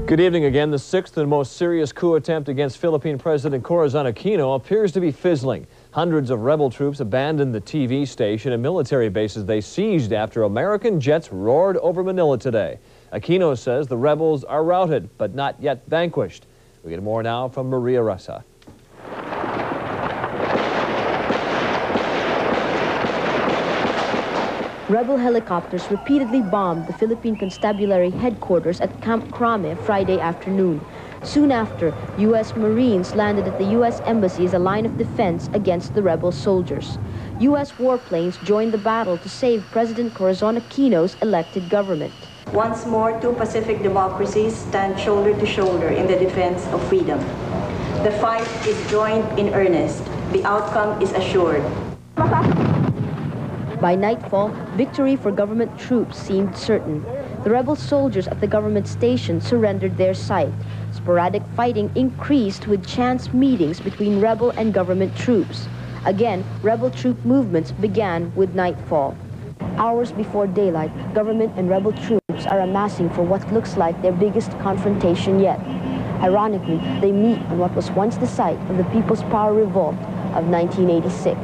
Good evening again. The sixth and most serious coup attempt against Philippine President Corazon Aquino appears to be fizzling. Hundreds of rebel troops abandoned the TV station and military bases they seized after American jets roared over Manila today. Aquino says the rebels are routed, but not yet vanquished. We get more now from Ressa. Rebel helicopters repeatedly bombed the Philippine Constabulary headquarters at Camp Crame Friday afternoon. Soon after, U.S. Marines landed at the U.S. Embassy as a line of defense against the rebel soldiers. U.S. warplanes joined the battle to save President Corazon Aquino's elected government. Once more, two Pacific democracies stand shoulder to shoulder in the defense of freedom. The fight is joined in earnest. The outcome is assured. By nightfall, victory for government troops seemed certain. The rebel soldiers at the government station surrendered their site. Sporadic fighting increased with chance meetings between rebel and government troops. Again, rebel troop movements began with nightfall. Hours before daylight, government and rebel troops are amassing for what looks like their biggest confrontation yet. Ironically, they meet on what was once the site of the People's Power Revolt of 1986.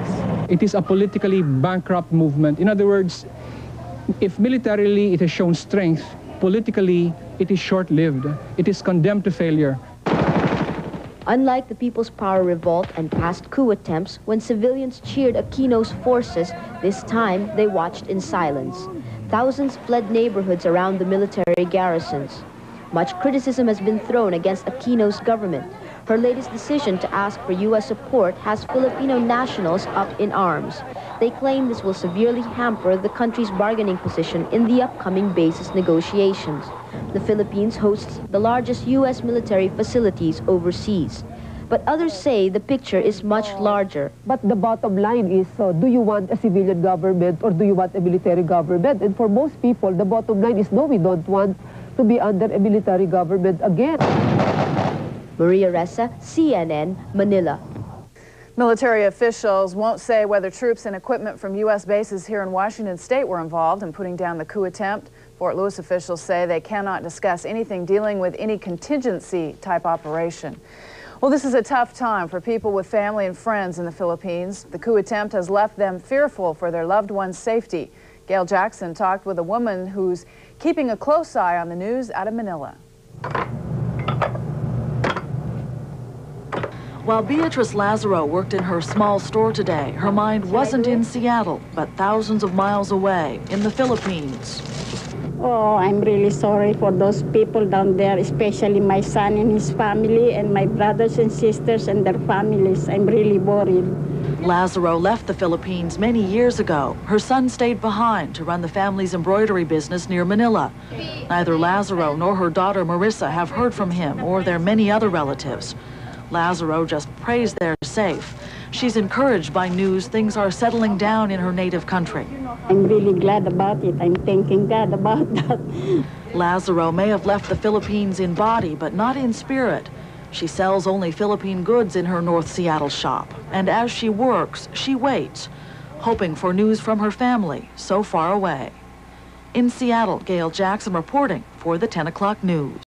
It is a politically bankrupt movement. In other words, if militarily it has shown strength, politically it is short-lived. It is condemned to failure. Unlike the People's Power Revolt and past coup attempts, when civilians cheered Aquino's forces, this time they watched in silence. Thousands fled neighborhoods around the military garrisons. Much criticism has been thrown against Aquino's government. Her latest decision to ask for U.S. support has Filipino nationals up in arms. They claim this will severely hamper the country's bargaining position in the upcoming basis negotiations. The Philippines hosts the largest U.S. military facilities overseas. But others say the picture is much larger. But the bottom line is, do you want a civilian government or do you want a military government? And for most people, the bottom line is, no, we don't want to be under a military government again. Ressa, CNN, Manila. Military officials won't say whether troops and equipment from U.S. bases here in Washington state were involved in putting down the coup attempt. Fort Lewis officials say they cannot discuss anything dealing with any contingency-type operation. Well, this is a tough time for people with family and friends in the Philippines. The coup attempt has left them fearful for their loved ones' safety. Gail Jackson talked with a woman who's keeping a close eye on the news out of Manila. While Beatrice Lazaro worked in her small store today, her mind wasn't in Seattle, but thousands of miles away in the Philippines. Oh, I'm really sorry for those people down there, especially my son and his family and my brothers and sisters and their families. I'm really worried. Lazaro left the Philippines many years ago. Her son stayed behind to run the family's embroidery business near Manila. Neither Lazaro nor her daughter Marissa have heard from him or their many other relatives. Lazaro just prays they're safe. She's encouraged by news things are settling down in her native country. I'm really glad about it. I'm thanking God about that. Lazaro may have left the Philippines in body, but not in spirit. She sells only Philippine goods in her North Seattle shop. And as she works, she waits, hoping for news from her family so far away. In Seattle, Gail Jackson reporting for the 10 o'clock news.